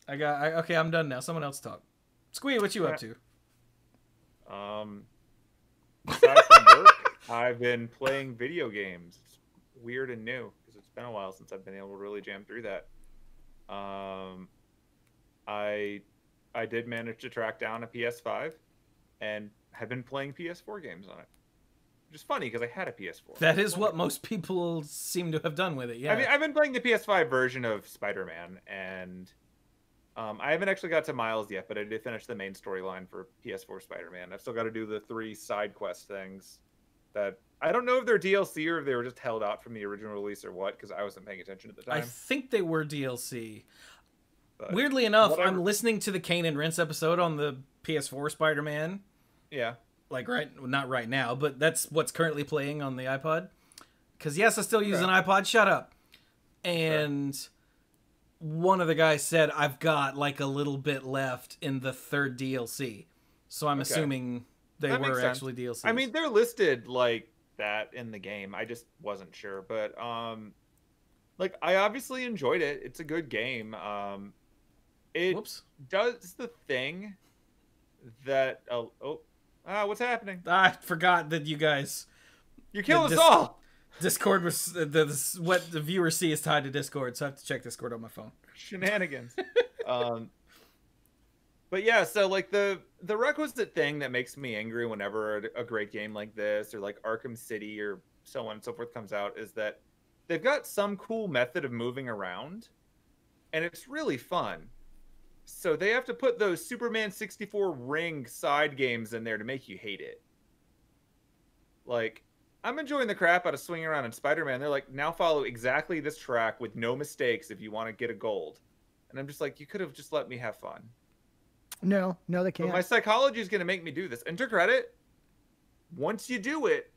Okay, I'm done now. Someone else talk. Squee, what you up to? Aside from work, I've been playing video games. It's weird and new because it's been a while since I've been able to really jam through that. Um, I I did manage to track down a PS5 and have been playing PS4 games on it. Which is funny because I had a PS4. That is what most people seem to have done with it. Yeah. I mean, I've been playing the PS5 version of Spider-Man, and I haven't actually got to Miles yet, but I did finish the main storyline for PS4 Spider-Man. I've still got to do the 3 side quest things that I don't know if they're DLC or if they were just held out from the original release or what, because I wasn't paying attention at the time. I think they were DLC. But weirdly enough, whatever. I'm listening to the Kane and Rince episode on the PS4 Spider-Man. Yeah. Like not right now, but that's what's currently playing on the iPod. Because yes, I still use an iPod. Shut up. And one of the guys said I've got like a little bit left in the 3rd DLC, so I'm assuming they were actually DLCs. I mean, they're listed like that in the game. I just wasn't sure, but like I obviously enjoyed it. It's a good game. It does the thing that what's happening? I forgot that you killed us all. Discord was what the viewers see is tied to Discord, so I have to check Discord on my phone. Shenanigans. But yeah, so like the requisite thing that makes me angry whenever a great game like this or like Arkham City or so on and so forth comes out is that they've got some cool method of moving around, and it's really fun. So they have to put those Superman 64 ring side games in there to make you hate it. Like, I'm enjoying the crap out of swinging around in Spider-Man. They're like, now follow exactly this track with no mistakes if you want to get a gold. And I'm just like, you could have just let me have fun. No, they can't. But my psychology is going to make me do this. And to credit, once you do it,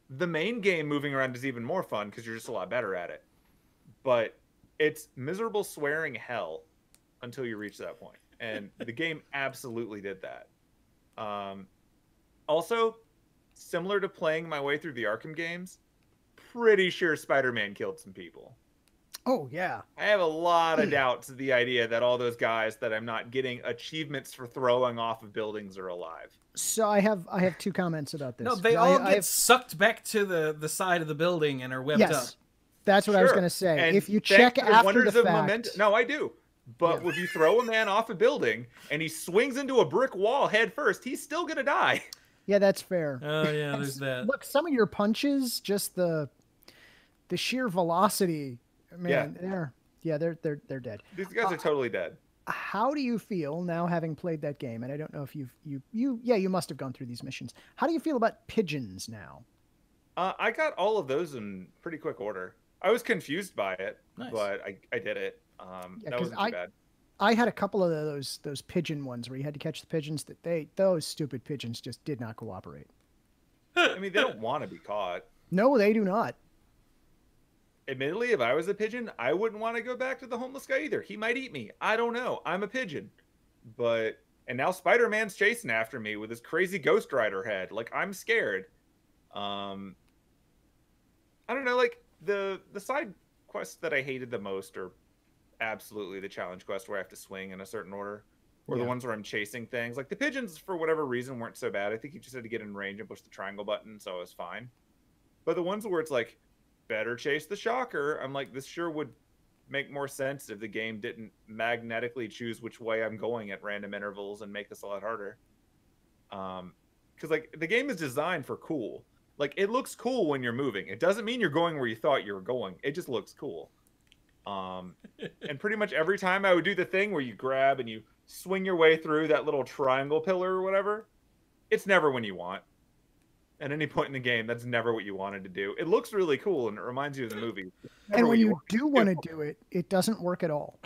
the main game moving around is even more fun because you're just a lot better at it. But it's miserable swearing hell until you reach that point. And the game absolutely did that. Also, similar to playing my way through the Arkham games, pretty sure Spider-Man killed some people. Oh, yeah. I have a lot of doubts of the idea that all those guys that I'm not getting achievements for throwing off of buildings are alive. So I have 2 comments about this. No, they all get sucked back to the side of the building and are webbed up. That's what I was going to say. And if you check after the fact... No, I do. But if you throw a man off a building and he swings into a brick wall head first, he's still going to die. Yeah, that's fair. Oh, yeah, there's that. Look, some of your punches, just the sheer velocity, man, they're dead. These guys are totally dead. How do you feel now having played that game? And I don't know if you must have gone through these missions. How do you feel about pigeons now? I got all of those in pretty quick order. I was confused by it, but I did it. That wasn't too bad. I had a couple of those pigeon ones where you had to catch the pigeons those stupid pigeons just did not cooperate. I mean, they don't want to be caught. No, they do not. Admittedly, if I was a pigeon, I wouldn't want to go back to the homeless guy either. He might eat me. I don't know. I'm a pigeon. And now Spider-Man's chasing after me with his crazy Ghost Rider head. Like, I'm scared. I don't know, like the side quests that I hated the most are absolutely the challenge quest where I have to swing in a certain order, or the ones where I'm chasing things. Like the pigeons, for whatever reason, weren't so bad. I think you just had to get in range and push the triangle button, so it was fine. But the ones where it's like, better chase the shocker, I'm like, this sure would make more sense if the game didn't magnetically choose which way I'm going at random intervals and make this a lot harder. Because like the game is designed for cool. Like it looks cool when you're moving. It doesn't mean you're going where you thought you were going. It just looks cool. And pretty much every time I would do the thing where you grab and you swing your way through that little triangle pillar or whatever, it's never when you want. At any point in the game, that's never what you wanted to do. It looks really cool and it reminds you of the movie. And when you do want to do it, it doesn't work at all.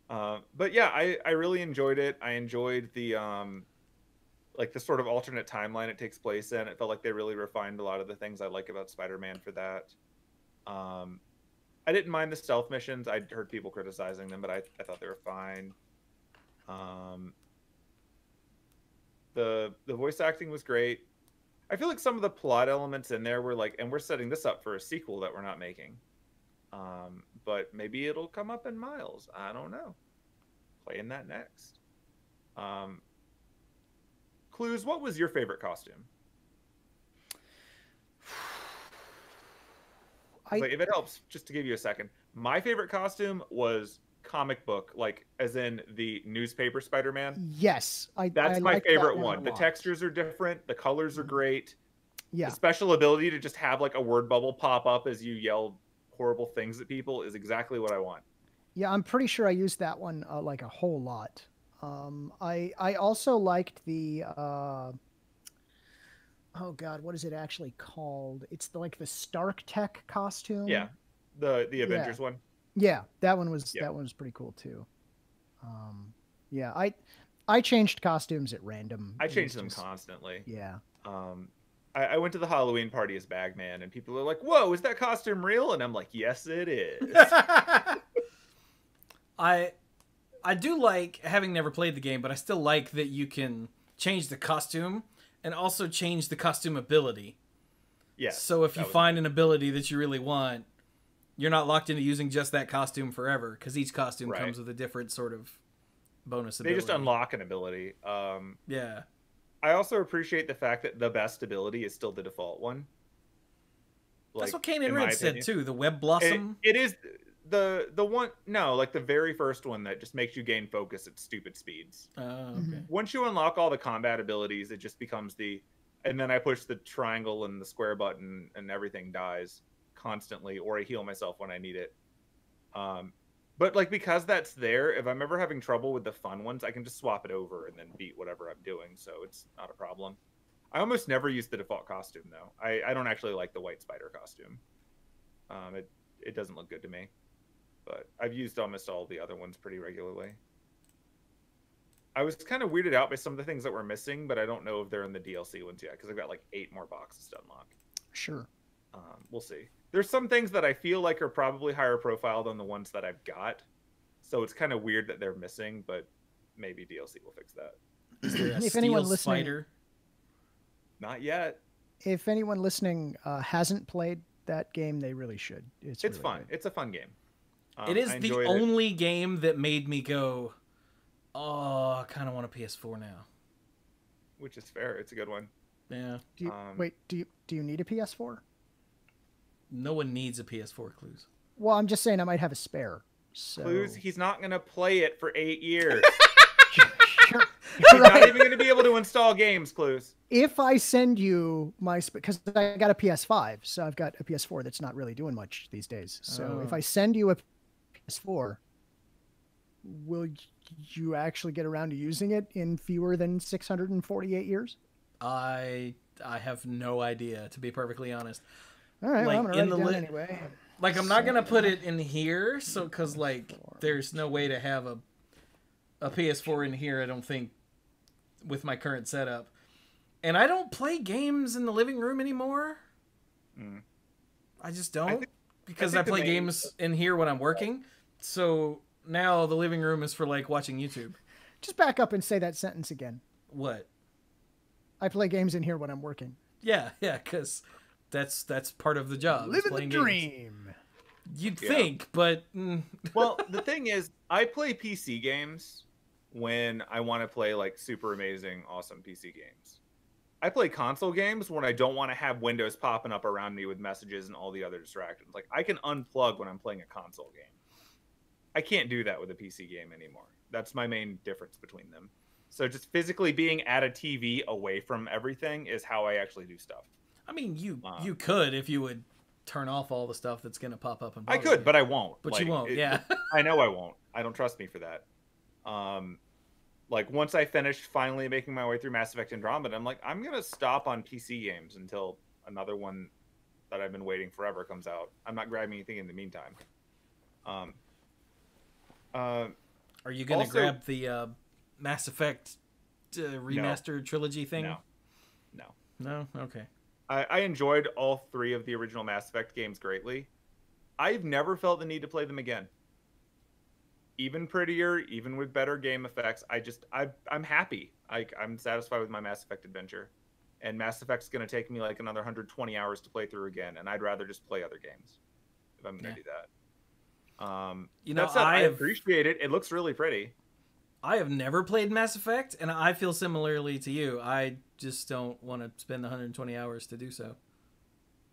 But yeah, I really enjoyed it. I enjoyed the like the sort of alternate timeline it takes place in. It felt like they really refined a lot of the things I like about Spider-Man for that. I didn't mind the stealth missions. I'd heard people criticizing them, but I thought they were fine. The voice acting was great. I feel like some of the plot elements in there were like, and we're setting this up for a sequel that we're not making. But maybe it'll come up in Miles. I don't know. playing that next. Clues, what was your favorite costume? Like, if it helps, just to give you a second, my favorite costume was comic book, like as in the newspaper Spider-Man. Yes, That's my favorite one. The lot. textures are different, the colors are great. Yeah, The special ability to just have like a word bubble pop up as you yell horrible things at people is exactly what I want. yeah, I'm pretty sure I used that one like a whole lot. I also liked the oh god, what is it actually called? It's like the Stark Tech costume. Yeah, the Avengers one. Yeah, that one was pretty cool too. Yeah, I changed costumes at random. I change them constantly. Yeah. I went to the Halloween party as Bagman, and people are like, "Whoa, is that costume real?" And I'm like, "Yes, it is." I do like, having never played the game, but I still like that you can change the costume and also change the costume ability. Yes. So if you find an ability that you really want, you're not locked into using just that costume forever, because each costume comes with a different sort of bonus ability. They just unlock an ability. Yeah. I also appreciate the fact that the best ability is still the default one. That's what Kane and Red said too. The Web Blossom. It is the one. No, like the very first one that just makes you gain focus at stupid speeds. Okay. Once you unlock all the combat abilities, it just becomes and then I push the triangle and the square button and everything dies constantly, or I heal myself when I need it. But like, because that's there, if I'm ever having trouble with the fun ones, I can just swap it over and then beat whatever I'm doing, so it's not a problem. I almost never use the default costume though. I don't actually like the white spider costume. It doesn't look good to me. But I've used almost all the other ones pretty regularly. I was kind of weirded out by some of the things that were missing, but I don't know if they're in the DLC ones yet, because I've got like 8 more boxes to unlock. Sure. We'll see. There's some things that I feel like are probably higher profile than the ones that I've got. So it's kind of weird that they're missing, but maybe DLC will fix that. Is there a If anyone steel listening, spider? Not yet. If anyone listening hasn't played that game, they really should. It's really fun. good. It's a fun game. It is the only game that made me go, oh, I kind of want a PS4 now. Which is fair. It's a good one. Yeah. Wait, do you need a PS4? No one needs a PS4, Clues. Well, I'm just saying I might have a spare. So... Clues, he's not going to play it for 8 years. He's not even going to be able to install games, Clues. If I send you my... Because I got a PS5, so I've got a PS4 that's not really doing much these days. So if I send you a PS4, will you actually get around to using it in fewer than 648 years? I have no idea, to be perfectly honest. All right, like, well, I'm gonna write it down anyway. Like, I'm not gonna put it in here, so because like there's no way to have a PS4 in here, I don't think, with my current setup. And I don't play games in the living room anymore. I just don't, because I play games in here when I'm working. So now the living room is for like watching YouTube. Just back up and say that sentence again. What? I play games in here when I'm working. Yeah, because that's part of the job. Living the dream. Games. You'd think, but well, the thing is, I play PC games when I want to play like super amazing, awesome PC games. I play console games when I don't want to have windows popping up around me with messages and all the other distractions. Like, I can unplug when I'm playing a console game. I can't do that with a PC game anymore. That's my main difference between them. So just physically being at a TV away from everything is how I actually do stuff. I mean, you could if you would turn off all the stuff that's going to pop up. And I could, but I won't. But like, you won't, yeah. I know I won't. I don't trust me for that. Like, once I finished finally making my way through Mass Effect Andromeda, I'm like, I'm going to stop on PC games until another one that I've been waiting forever comes out. I'm not grabbing anything in the meantime. Are you going to grab the Mass Effect remastered trilogy thing? No? Okay. I enjoyed all 3 of the original Mass Effect games greatly. I've never felt the need to play them again. Even prettier, even with better game effects. I'm happy. I'm satisfied with my Mass Effect adventure. And Mass Effect's going to take me like another 120 hours to play through again, and I'd rather just play other games if I'm going to do that. You know, that said, I appreciate it. It looks really pretty. I have never played Mass Effect, and I feel similarly to you. I just don't want to spend 120 hours to do so.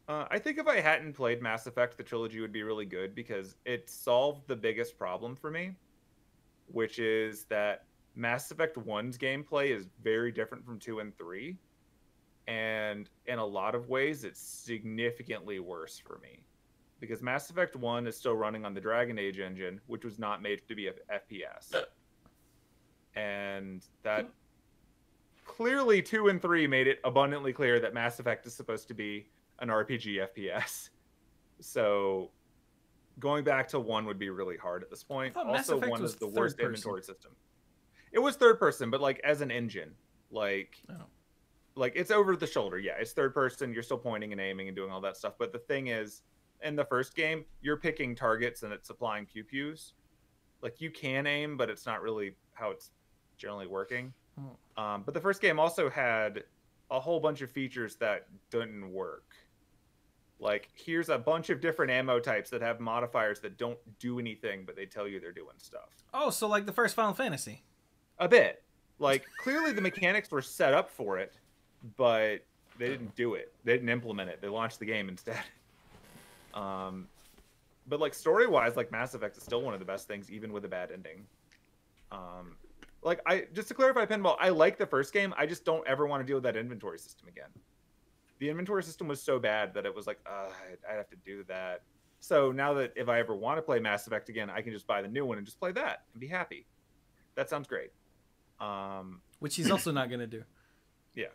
I think if I hadn't played Mass Effect, the trilogy would be really good because it solved the biggest problem for me, which is that Mass Effect 1's gameplay is very different from 2 and 3. And in a lot of ways, it's significantly worse for me. Because Mass Effect 1 is still running on the Dragon Age engine, which was not made to be a FPS. And that clearly 2 and 3 made it abundantly clear that Mass Effect is supposed to be an RPG FPS. So going back to 1 would be really hard at this point. Also, 1 is the worst inventory system. It was third person, but like as an engine. Like it's over the shoulder. Yeah, it's third person. You're still pointing and aiming and doing all that stuff. But the thing is, in the first game, you're picking targets and it's applying pew-pews. Like you can aim, but it's not really how it's generally working. But the first game also had a whole bunch of features that didn't work. Like, here's a bunch of different ammo types that have modifiers that don't do anything, but they tell you they're doing stuff. Oh, so like the first Final Fantasy. A bit. Like, clearly the mechanics were set up for it, but they didn't do it. They didn't implement it. They launched the game instead. But like story-wise, like Mass Effect is still one of the best things, even with a bad ending. Just to clarify, Pinball, I like the first game. I just don't ever want to deal with that inventory system again. The inventory system was so bad that it was like, I'd have to do that. So now that if I ever want to play Mass Effect again, I can just buy the new one and just play that and be happy. That sounds great. Which he's also not going to do. Yeah.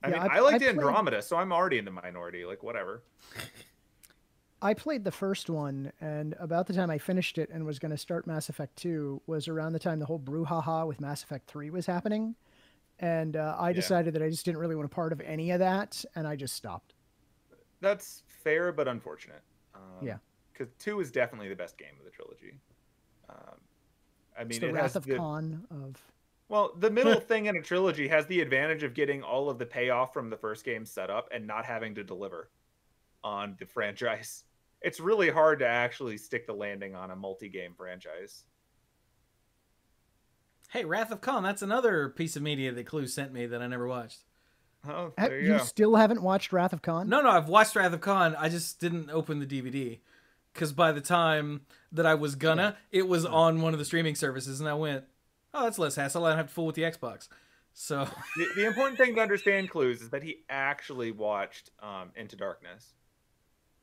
I liked Andromeda, so I'm already in the minority. Like, whatever. I played the first one, and about the time I finished it and was going to start Mass Effect 2 was around the time the whole brouhaha with Mass Effect 3 was happening. And I decided that I just didn't really want a part of any of that, and I just stopped. That's fair, but unfortunate. Yeah. Because 2 is definitely the best game of the trilogy. It's the Wrath of Khan of... Well, the middle thing in a trilogy has the advantage of getting all of the payoff from the first game set up and not having to deliver on the franchise. It's really hard to actually stick the landing on a multi-game franchise. Hey, Wrath of Khan, that's another piece of media that Clue sent me that I never watched. Oh, there you go. You still haven't watched Wrath of Khan? No, I've watched Wrath of Khan. I just didn't open the DVD. Because by the time that I was gonna, it was on one of the streaming services, and I went, oh, that's less hassle. I don't have to fool with the Xbox. So the important thing to understand, Clues, is that he actually watched Into Darkness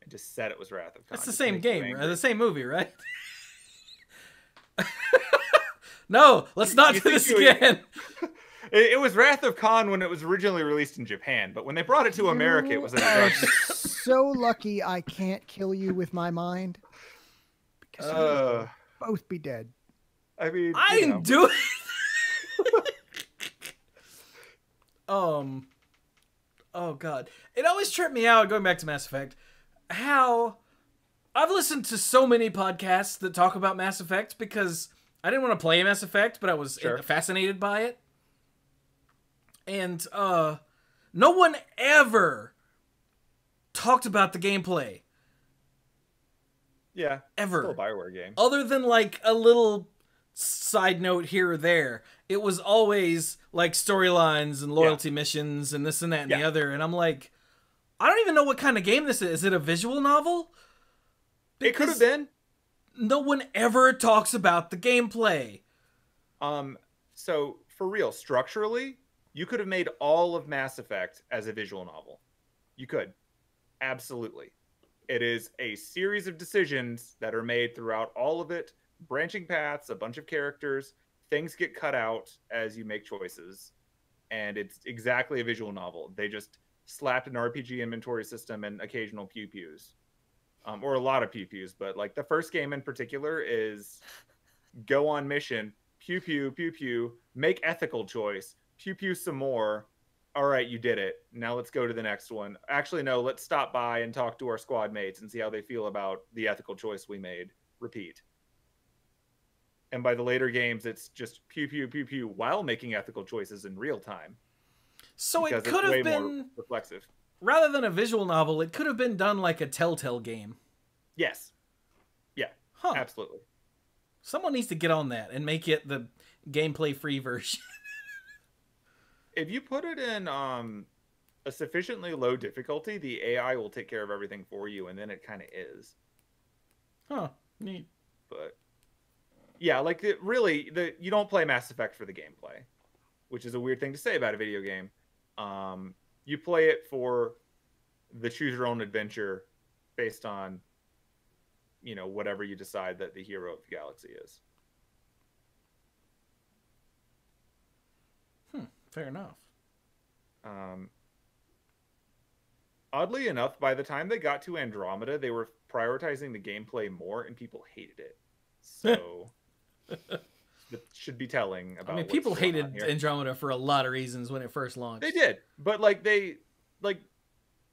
and just said it was Wrath of Khan. It's the same game, right? The same movie, right? No, let's not do this again. It was Wrath of Khan when it was originally released in Japan, but when they brought it to America, it was Into Darkness. So lucky I can't kill you with my mind. Because you'll both be dead. I mean, I didn't do it. Oh God. It always tripped me out, going back to Mass Effect, how I've listened to so many podcasts that talk about Mass Effect because I didn't want to play Mass Effect, but I was fascinated by it. And no one ever talked about the gameplay. Yeah. Ever. Still a BioWare game. Other than like a little side note here or there. It was always like storylines and loyalty missions and this and that and the other. And I'm like, I don't even know what kind of game this is. Is it a visual novel? Because it could have been. No one ever talks about the gameplay. So for real, structurally, you could have made all of Mass Effect as a visual novel. You could. Absolutely. It is a series of decisions that are made throughout all of it, branching paths, a bunch of characters, things get cut out as you make choices, and it's exactly a visual novel. They just slapped an RPG inventory system and occasional pew-pews. Or a lot of pew-pews, but like the first game in particular is go on mission, pew-pew, pew-pew, make ethical choice, pew-pew some more. All right, you did it. Now let's go to the next one. Actually, no, let's stop by and talk to our squad mates and see how they feel about the ethical choice we made. Repeat. And by the later games, it's just pew-pew, pew-pew while making ethical choices in real time. So it could have been more reflexive. Rather than a visual novel, it could have been done like a Telltale game. Yes. Yeah. Absolutely. Someone needs to get on that and make it the gameplay free version. If you put it in a sufficiently low difficulty, the AI will take care of everything for you, and then it kind of is. Huh. Neat. But yeah, like you don't play Mass Effect for the gameplay, which is a weird thing to say about a video game. You play it for the choose your own adventure based on, whatever you decide that the hero of the galaxy is. Fair enough. Oddly enough, by the time they got to Andromeda, they were prioritizing the gameplay more, and people hated it. So that should be telling about. I mean, what's people going on hated here. Andromeda for a lot of reasons when it first launched. They did, but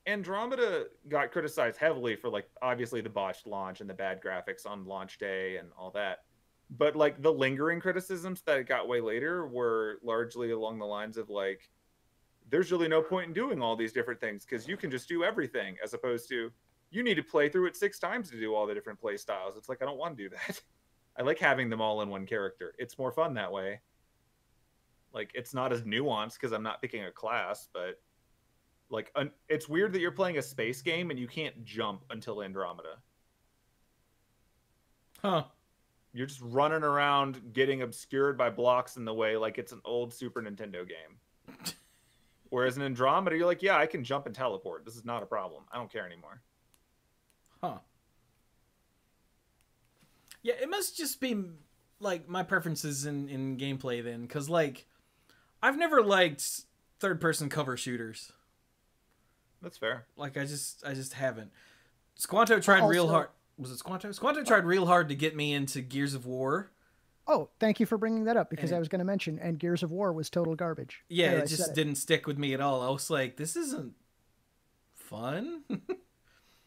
Andromeda got criticized heavily for obviously the botched launch and the bad graphics on launch day and all that. But the lingering criticisms that it got way later were largely along the lines of there's really no point in doing all these different things because you can just do everything, as opposed to you need to play through it 6 times to do all the different play styles. It's I don't want to do that. I like having them all in one character. It's more fun that way. It's not as nuanced because I'm not picking a class, but it's weird that you're playing a space game and you can't jump until Andromeda. Huh. You're just running around getting obscured by blocks in the way like it's an old Super Nintendo game. Whereas in Andromeda, you're yeah, I can jump and teleport. This is not a problem. I don't care anymore. Huh. Yeah, it must just be my preferences in gameplay then, because I've never liked third-person cover shooters. That's fair. I just haven't. Squanto tried real hard. Was it Squanto? Squanto tried real hard to get me into Gears of War. Oh, thank you for bringing that up, because I was going to mention, and Gears of War was total garbage. Yeah, it just didn't stick with me at all. I was like, this isn't fun.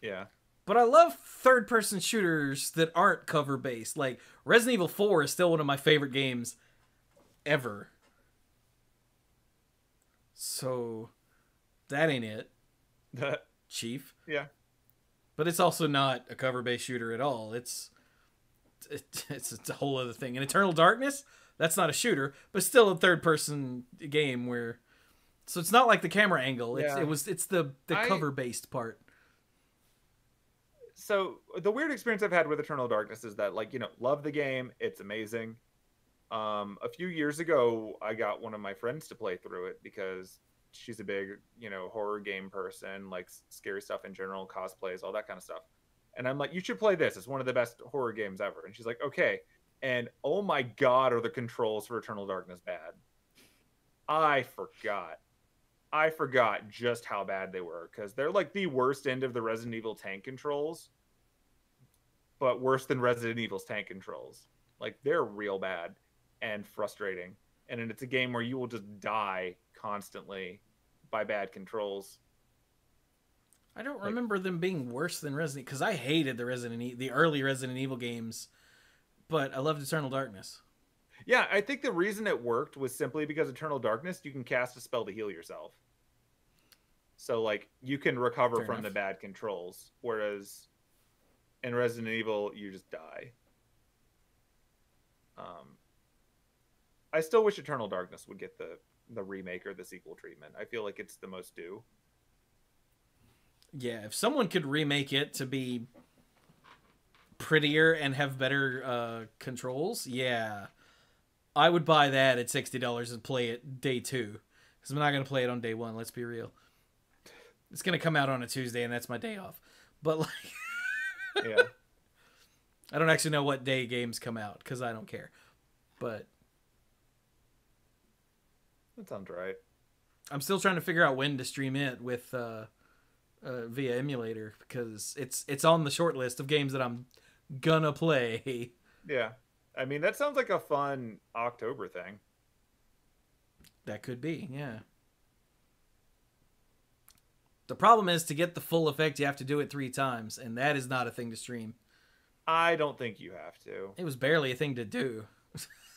Yeah. But I love third-person shooters that aren't cover-based. Resident Evil 4 is still one of my favorite games ever. So, that ain't it, Chief. Yeah. But it's also not a cover-based shooter at all. It's a whole other thing. In Eternal Darkness, that's not a shooter, but still a third-person game where... So it's not like the camera angle. Yeah. It's the cover-based part. So the weird experience I've had with Eternal Darkness is that love the game. It's amazing. A few years ago, I got one of my friends to play through it because she's a big, horror game person, likes scary stuff in general, cosplays, all that kind of stuff. And I'm like, you should play this. It's one of the best horror games ever. And she's like, okay. And oh my God, are the controls for Eternal Darkness bad? I forgot just how bad they were, because they're the worst end of the Resident Evil tank controls, but worse than Resident Evil's tank controls. They're real bad and frustrating. And it's a game where you will just die constantly by bad controls. I don't remember them being worse than Resident, because I hated the early Resident Evil games, but I loved Eternal Darkness. Yeah, I think the reason it worked was simply because Eternal Darkness, you can cast a spell to heal yourself. So you can recover Fair from enough. the bad controls, whereas in Resident Evil you just die. I still wish Eternal Darkness would get the remake or the sequel treatment. I feel like it's the most due. Yeah, if someone could remake it to be prettier and have better controls, yeah, I would buy that at $60 and play it day 2. Because I'm not going to play it on day 1, let's be real. It's going to come out on a Tuesday, and that's my day off. But, Yeah. I don't actually know what day games come out, because I don't care. But That sounds right. I'm still trying to figure out when to stream it with via emulator, because it's on the short list of games that I'm gonna play. Yeah. I mean, that sounds like a fun October thing. That could be, yeah. The problem is, to get the full effect, you have to do it 3 times, and that is not a thing to stream. I don't think you have to. It was barely a thing to do.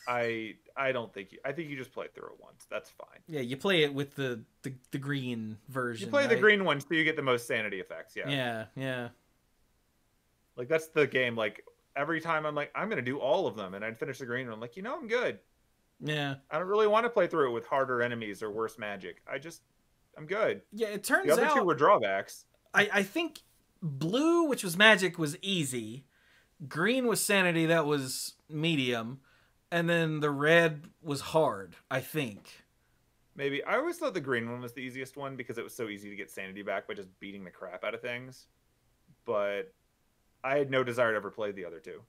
I don't think you. I think you just play through it once. That's fine. Yeah, you play it with the green version. You play the right? green one so you get the most sanity effects. Yeah. Yeah. That's the game. every time I'm like, I'm going to do all of them. And I'd finish the green and I'm like, I'm good. Yeah. I don't really want to play through it with harder enemies or worse magic. I'm good. Yeah, it turns The other out two were drawbacks. I think blue, which was magic, was easy. Green was sanity, that was medium. And then the red was hard, I think. Maybe. I always thought the green one was the easiest one because it was so easy to get sanity back by just beating the crap out of things. But I had no desire to ever play the other two.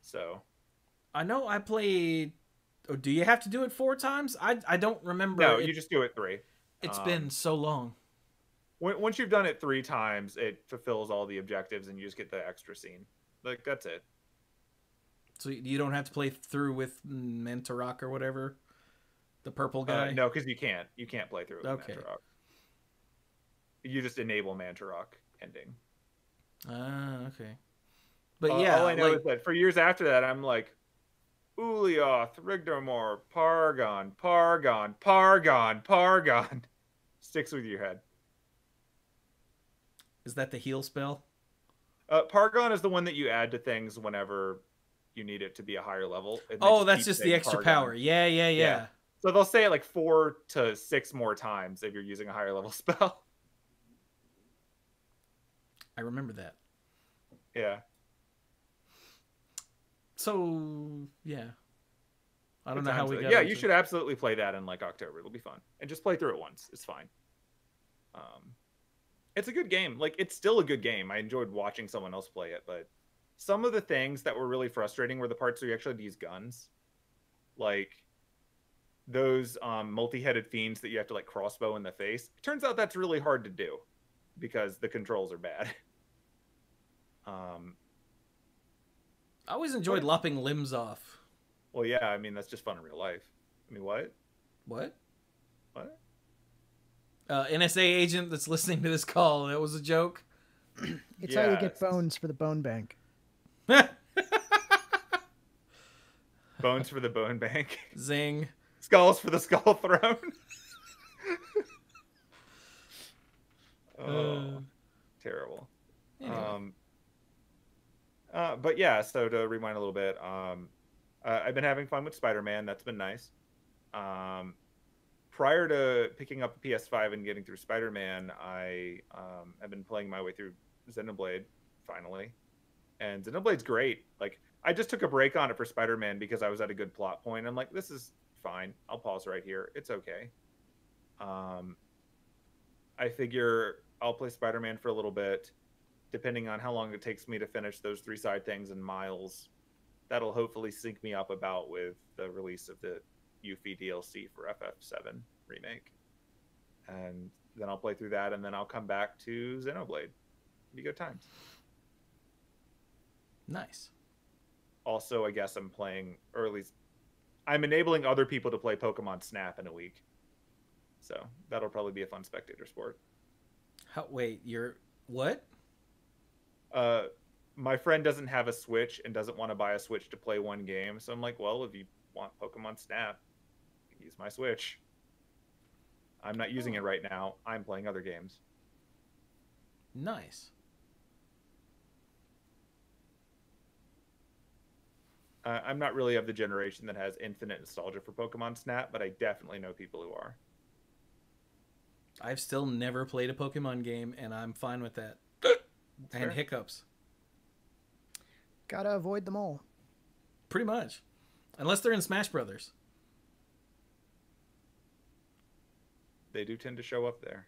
So. I know I played... Oh, do you have to do it 4 times? I don't remember. No, you just do it 3. It's been so long. Once you've done it 3 times, it fulfills all the objectives and you just get the extra scene. Like, that's it. So you don't have to play through with Mantarok or whatever? The purple guy? No, because you can't. You can't play through with Okay. Mantarok. You just enable Mantarok ending. Ah, okay. But All I know is that for years after that, I'm like, Ulioth, Rigdomor, Pargon, Pargon, Pargon, Pargon. Sticks with your head. Is that the heal spell? Pargon is the one that you add to things whenever you need it to be a higher level. Oh, that's just the extra power. Yeah. So they'll say it like 4 to 6 more times if you're using a higher level spell. I remember that. Yeah. So, yeah. I don't know how we got. Yeah, you should absolutely play that in like October. It'll be fun. And just play through it once. It's fine. It's a good game. Like, it's still a good game. I enjoyed watching someone else play it, but some of the things that were really frustrating were the parts where you actually had to use guns. Like those multi-headed fiends that you have to like crossbow in the face. It turns out that's really hard to do because the controls are bad. I always enjoyed lopping limbs off. Well, yeah, I mean, that's just fun in real life. I mean, what? What? What? NSA agent that's listening to this call, that was a joke. It's how you get bones for the bone bank. Bones for the bone bank. Zing. Skulls for the skull throne. Oh, terrible. Anyway. But yeah, so to rewind a little bit, I've been having fun with Spider-Man. That's been nice. Prior to picking up a PS5 and getting through Spider-Man, I have been playing my way through Xenoblade, finally. And Xenoblade's great. Like, I just took a break on it for Spider-Man because I was at a good plot point. I'm like, this is fine. I'll pause right here. It's okay. I figure I'll play Spider-Man for a little bit, depending on how long it takes me to finish those 3 side things in Miles. That'll hopefully sync me up about with the release of the Yuffie DLC for FF7 remake. And then I'll play through that, and then I'll come back to Xenoblade. Be good times. Nice. Also, I guess I'm playing early. I'm enabling other people to play Pokemon Snap in a week. So that'll probably be a fun spectator sport. Wait, you're... What? My friend doesn't have a Switch and doesn't want to buy a Switch to play one game. So I'm like, well, if you want Pokemon Snap, you can use my Switch. I'm not using it right now. I'm playing other games. Nice. I'm not really of the generation that has infinite nostalgia for Pokemon Snap, but I definitely know people who are. I've still never played a Pokemon game, and I'm fine with that. And fair. Hiccups. Gotta avoid them all. Pretty much. Unless they're in Smash Brothers. They do tend to show up there.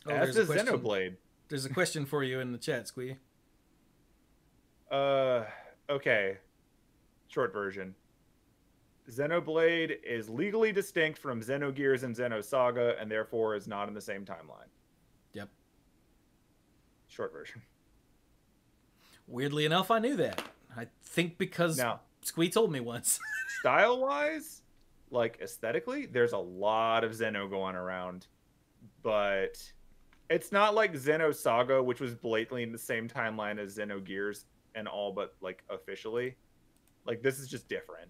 Oh, As does Xenoblade. There's a question for you in the chat, Squee. Okay. Short version. Xenoblade is legally distinct from Xenogears and Xenosaga, and therefore is not in the same timeline. Yep. Short version. Weirdly enough, I knew that. I think because Squee told me once. Style-wise, like aesthetically, there's a lot of Xeno going around, but it's not like Xenosaga, which was blatantly in the same timeline as Xenogears and all, but like officially. Like, this is just different.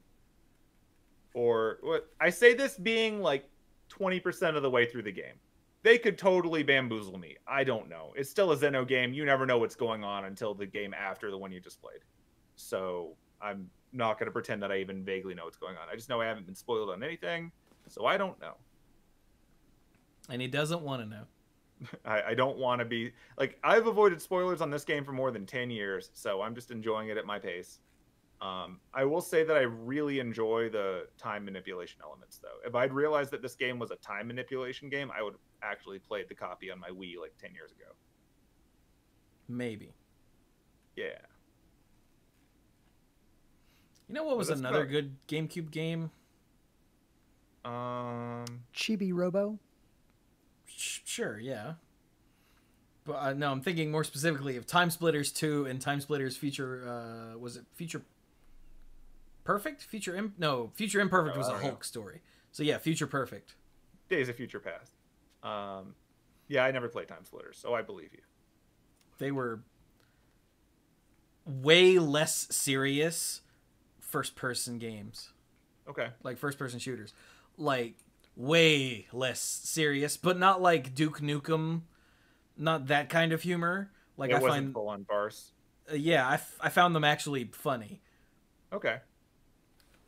Or what I say this being like 20% of the way through the game. they could totally bamboozle me. I don't know. It's still a Xeno game. You never know what's going on until the game after the one you just played. So I'm not going to pretend that I even vaguely know what's going on. I just know I haven't been spoiled on anything, so I don't know. And he doesn't want to know. I don't want to be... Like, I've avoided spoilers on this game for more than 10 years, so I'm just enjoying it at my pace. I will say that I really enjoy the time manipulation elements, though. If I'd realized that this game was a time manipulation game, I would have actually played the copy on my Wii like 10 years ago. Maybe. Yeah. You know what was another good GameCube game? Chibi Robo? Sure, yeah. But no, I'm thinking more specifically of Timesplitters 2 and Timesplitters Future... was it Future... Perfect? Future Imperfect was a Hulk story. So yeah, Future Perfect. Days of Future Past. Yeah, I never played Timesplitters, so I believe you. They were way less serious first-person games. Okay. Like first-person shooters. Like, way less serious, but not like Duke Nukem. Not that kind of humor. Like, it wasn't full-on farce. Yeah, I found them actually funny. Okay.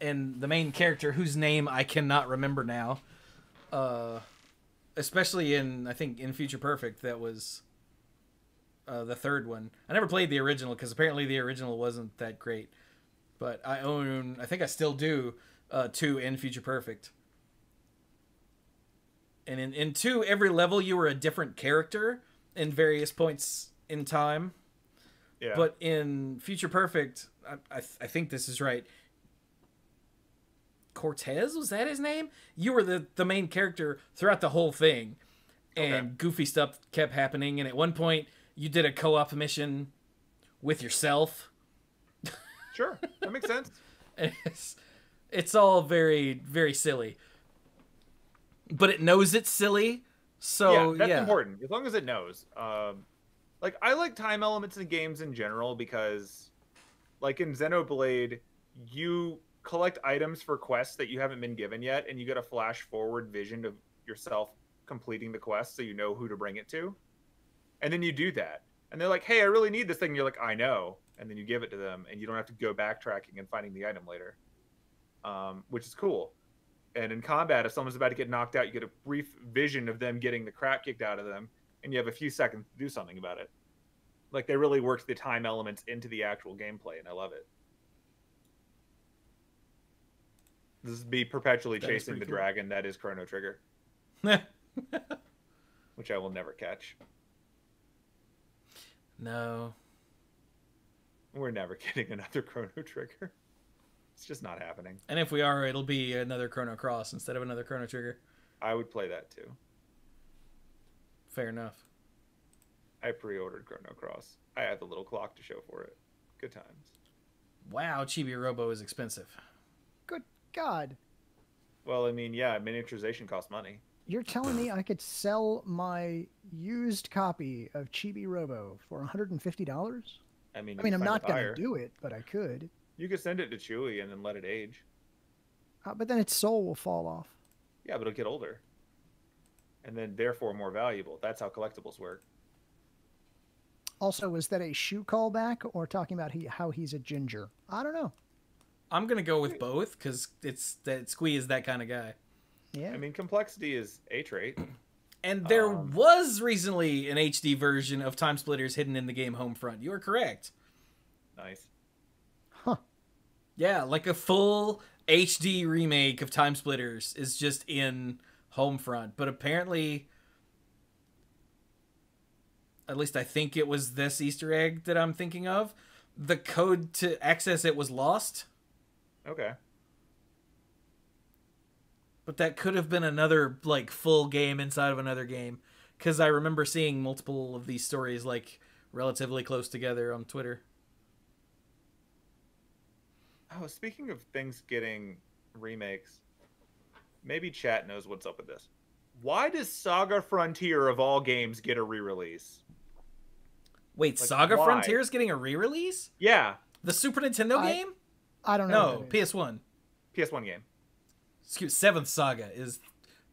And the main character, whose name I cannot remember now, especially in Future Perfect, that was the third one. I never played the original because apparently the original wasn't that great. But I think I still do, 2 in Future Perfect. And in 2, every level you were a different character in various points in time. Yeah. But in Future Perfect, I think this is right. Cortez, was that his name? You were the main character throughout the whole thing. And goofy stuff kept happening. And at one point, you did a co-op mission with yourself. Sure, that makes sense. It's all very, very silly. But it knows it's silly. So, yeah, that's important. As long as it knows. Like, I like time elements in games in general because, like in Xenoblade, you collect items for quests that you haven't been given yet, and you get a flash forward vision of yourself completing the quest so you know who to bring it to. And then you do that. And they're like, hey, I really need this thing. And you're like, I know. And then you give it to them, and you don't have to go backtracking and finding the item later, which is cool. And in combat, if someone's about to get knocked out, you get a brief vision of them getting the crap kicked out of them, and you have a few seconds to do something about it. Like, they really worked the time elements into the actual gameplay, and I love it. This is me perpetually chasing the dragon that is Chrono Trigger. Which I will never catch. No. We're never getting another Chrono Trigger. It's just not happening. And if we are, it'll be another Chrono Cross instead of another Chrono Trigger. I would play that too. Fair enough. I pre-ordered Chrono Cross. I had the little clock to show for it. Good times. Wow, Chibi Robo is expensive. Good God. Well, I mean, yeah, miniaturization costs money. You're telling me I could sell my used copy of Chibi Robo for $150? I mean, I'm not going to do it, but I could. You could send it to Chewy and then let it age. But then its soul will fall off. Yeah, but it'll get older. And then, therefore, more valuable. That's how collectibles work. Also, is that a shoe callback or talking about how he's a ginger? I don't know. I'm going to go with both because Squee is that kind of guy. Yeah. I mean, complexity is a trait. And there was recently an HD version of Timesplitters hidden in the game Homefront. You are correct. Nice. Huh. Yeah, like a full HD remake of Timesplitters is just in Homefront. But apparently, at least I think it was this Easter egg that I'm thinking of, the code to access it was lost. Okay. But that could have been another, like, full game inside of another game. Because I remember seeing multiple of these stories, like, relatively close together on Twitter. Oh, speaking of things getting remakes, maybe chat knows what's up with this. Why does Saga Frontier, of all games, get a re-release? Wait, like, Saga Frontier is getting a re-release? Yeah. The Super Nintendo game? I don't know. No, PS1. PS1 game. Excuse, Seventh Saga is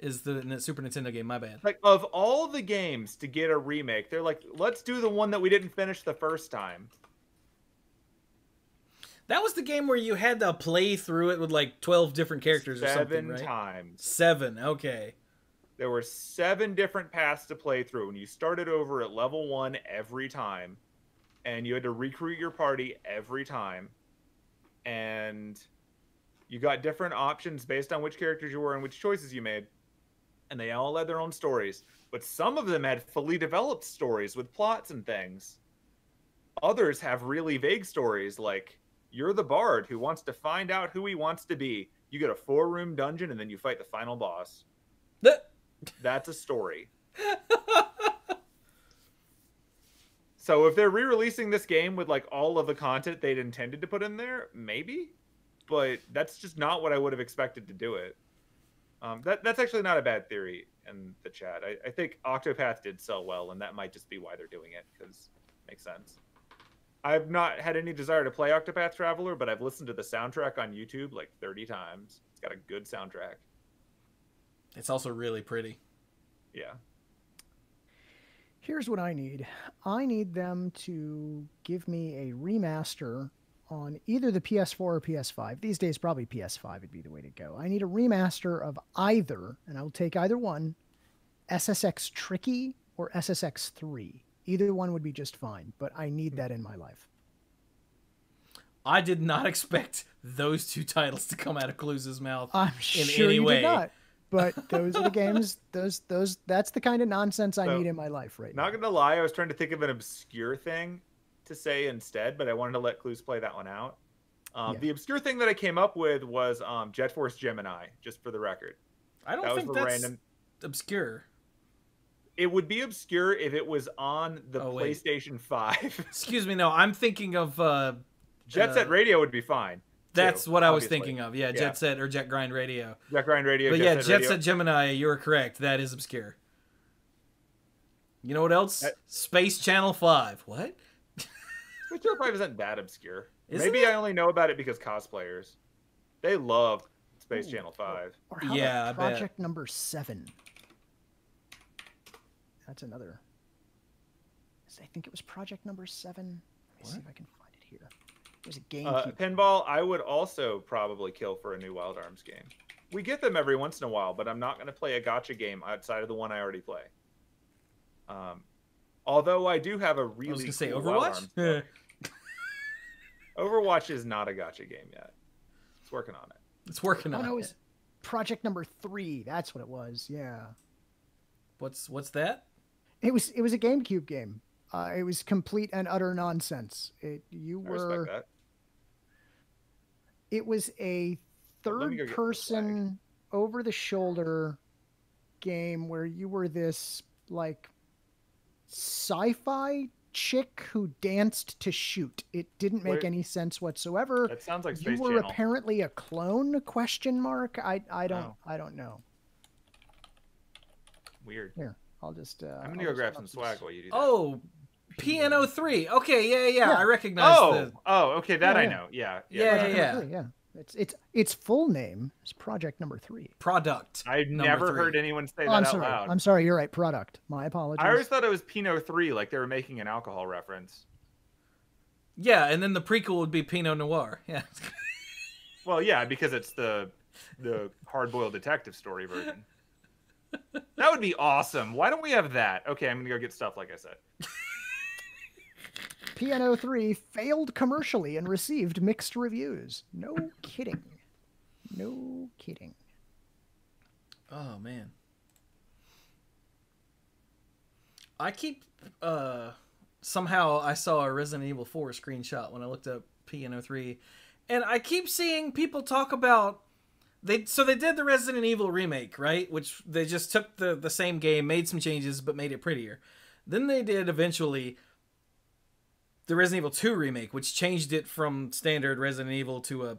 is the Super Nintendo game. My bad. Like, of all the games to get a remake, they're like, let's do the one that we didn't finish the first time. That was the game where you had to play through it with like 12 different characters or something, right? 7 times. 7, okay. There were 7 different paths to play through, and you started over at level 1 every time, and you had to recruit your party every time, and you got different options based on which characters you were and which choices you made, and they all had their own stories. But some of them had fully developed stories with plots and things. Others have really vague stories, like you're the bard who wants to find out who he wants to be. You get a 4-room dungeon, and then you fight the final boss. That's a story. So if they're re-releasing this game with like all of the content they'd intended to put in there, maybe. But that's just not what I would have expected to do it. That's actually not a bad theory in the chat. I think Octopath did sell well, and that might just be why they're doing it, because it makes sense. I've not had any desire to play Octopath Traveler, but I've listened to the soundtrack on YouTube like 30 times. It's got a good soundtrack. It's also really pretty. Yeah. Here's what I need. I need them to give me a remaster on either the PS4 or PS5. These days, probably PS5 would be the way to go. I need a remaster of either, and I'll take either one, SSX Tricky or SSX 3. Either one would be just fine, but I need that in my life. I did not expect those 2 titles to come out of Cluz's mouth I'm sure any you way. did not. But those are the games. That's the kind of nonsense I need in my life right now. Not gonna lie, I was trying to think of an obscure thing to say instead, but I wanted to let Cluze play that one out. The obscure thing that I came up with was Jet Force Gemini, just for the record. I don't think that's obscure. It would be obscure if it was on the PlayStation 5. Excuse me, no, I'm thinking of Jet Set Radio would be fine. That's what I was thinking of. Yeah, Jet Set or Jet Grind Radio. Jet Grind Radio. But yeah, Jet Set Gemini, you're correct. That is obscure. You know what else? Space Channel 5. What? Space Channel 5 isn't that obscure. Isn't Maybe it? I only know about it because cosplayers. They love Space Channel 5. Or how about Project Number 7? That's another. I think it was Project Number 7. Let me see if I can find it here. There's a GameCube. Pinball, I would also probably kill for a new Wild Arms game. We get them every once in a while, but I'm not going to play a gacha game outside of the one I already play. Although I do have a really I was going to say cool Overwatch? Overwatch is not a gacha game yet. It's working on it. It's working on it. Oh, no, it. it's Project Number 3. That's what it was. Yeah. What's that? It was a GameCube game. It was complete and utter nonsense. I respect that. It was a third-person, over-the-shoulder game where you were this like sci-fi chick who danced to shoot. It didn't make any sense whatsoever. That sounds like Space You were Channel. apparently a clone? ? I don't know. Weird. Here, I'll just. I'm gonna go grab some swag while you do that. Oh, Piano 3. Okay, yeah. I recognize okay, that I know. Yeah. Yeah. Its full name is Project Number 3. Product. I've never heard anyone say that out loud. I'm sorry. You're right. Product. My apologies. I always thought it was Pinot 3, like they were making an alcohol reference. Yeah, and then the prequel would be Pinot Noir. Yeah. Well, yeah, because it's the hard-boiled detective story version. That would be awesome. Why don't we have that? Okay, I'm gonna go get stuff, like I said. Piano 3 failed commercially and received mixed reviews. No kidding. No kidding. Oh, man. I keep... somehow I saw a Resident Evil 4 screenshot when I looked up Piano 3. And I keep seeing people talk about... They did the Resident Evil remake, right? Which they just took the same game, made some changes, but made it prettier. Then they did eventually... the Resident Evil 2 remake, which changed it from standard Resident Evil to a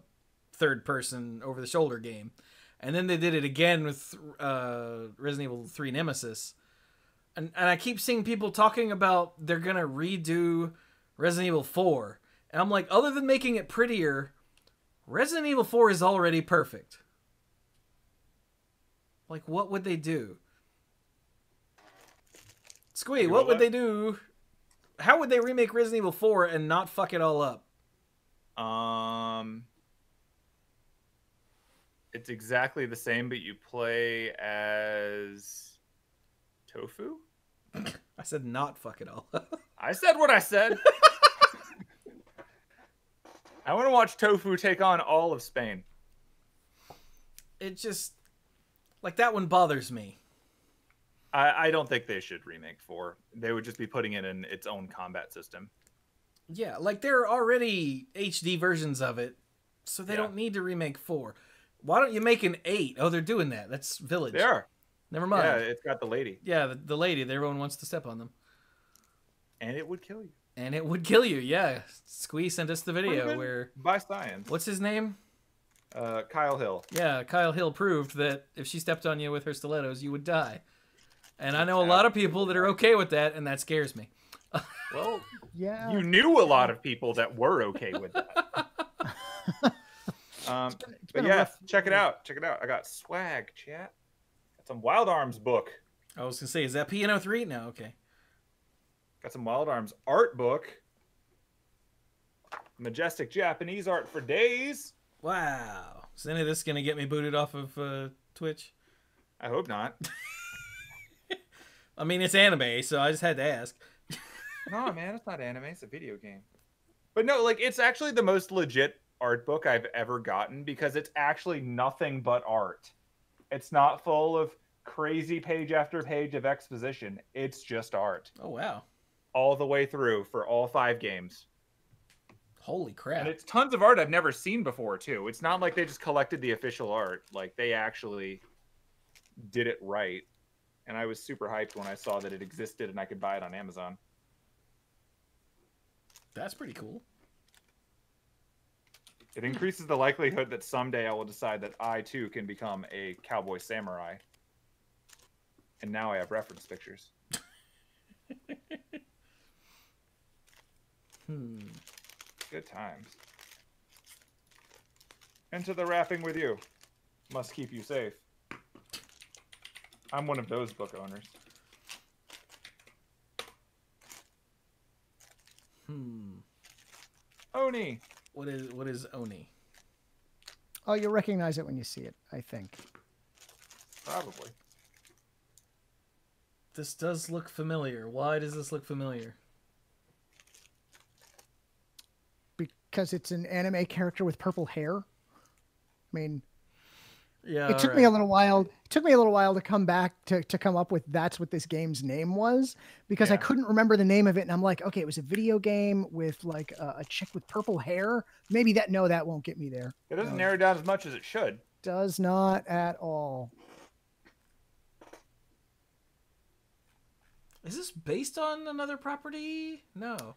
third-person over-the-shoulder game. And then they did it again with Resident Evil 3 Nemesis. And I keep seeing people talking about they're going to redo Resident Evil 4. And I'm like, other than making it prettier, Resident Evil 4 is already perfect. Like, what would they do? Squee, what would they do? How would they remake Resident Evil 4 and not fuck it all up? It's exactly the same, but you play as Tofu? I said not fuck it all up. I said what I said. I want to watch Tofu take on all of Spain. It just... Like, that one bothers me. I don't think they should remake 4. They would just be putting it in its own combat system. Yeah, like, there are already HD versions of it, so they don't need to remake 4. Why don't you make an 8? Oh, they're doing that. That's Village. They are. Never mind. Yeah, it's got the lady. Yeah, the lady. Everyone wants to step on them. And it would kill you. And it would kill you, yeah. Squee sent us the video where... By science. What's his name? Kyle Hill. Yeah, Kyle Hill proved that if she stepped on you with her stilettos, you would die. And I know a lot of people that are okay with that, and that scares me. Well, yeah. You knew a lot of people that were okay with that. But yeah, check it out. Check it out. I got swag, chat. Got some Wild Arms book. I was going to say, is that PNO3? No, okay. Got some Wild Arms art book. Majestic Japanese art for days. Wow. Is any of this going to get me booted off of Twitch? I hope not. I mean, it's anime, so I just had to ask. No, man, it's not anime. It's a video game. But no, like, it's actually the most legit art book I've ever gotten because it's actually nothing but art. It's not full of crazy page after page of exposition. It's just art. Oh, wow. All the way through for all 5 games. Holy crap. And it's tons of art I've never seen before, too. It's not like they just collected the official art. Like, they actually did it right. And I was super hyped when I saw that it existed and I could buy it on Amazon. That's pretty cool. It increases the likelihood that someday I will decide that I, too, can become a cowboy samurai. And now I have reference pictures. Good times. Into the wrapping with you. Must keep you safe. I'm one of those book owners. Oni. What is Oni? Oh, you'll recognize it when you see it, I think. Probably. This does look familiar. Why does this look familiar? Because it's an anime character with purple hair. I mean, yeah. It took me a little while. It took me a little while to come back to come up with that's what this game's name was because I couldn't remember the name of it, and I'm like, okay, it was a video game with like a chick with purple hair. Maybe that won't get me there. It doesn't narrow down as much as it should. Does not at all. Is this based on another property? No.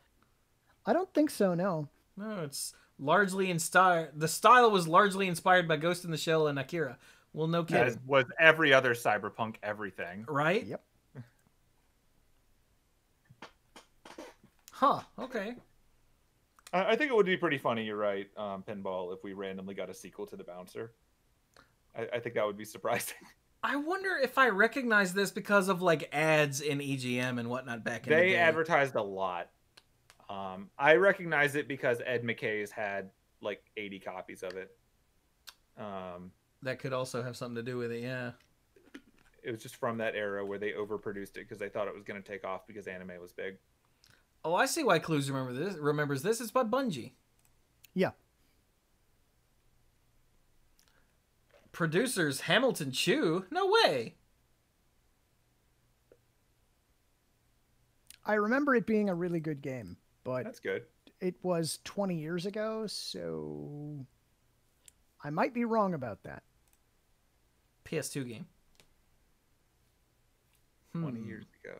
I don't think so. No. No, it's largely inspired. The style was largely inspired by Ghost in the Shell and Akira. Well, no kidding. As was every other cyberpunk everything. Right? Yep. Huh. Okay. I think it would be pretty funny, you're right, Pinball, if we randomly got a sequel to The Bouncer. I think that would be surprising. I wonder if I recognize this because of like ads in EGM and whatnot back in the day. They advertised a lot. I recognize it because Ed McKay's had like 80 copies of it. That could also have something to do with it, yeah. It was just from that era where they overproduced it because they thought it was going to take off because anime was big. Oh, I see why Clues remembers this. It's by Bungie. Yeah. Producers Hamilton Chu? No way. I remember it being a really good game, but that's good. It was 20 years ago, so I might be wrong about that. PS2 game. 20 years ago.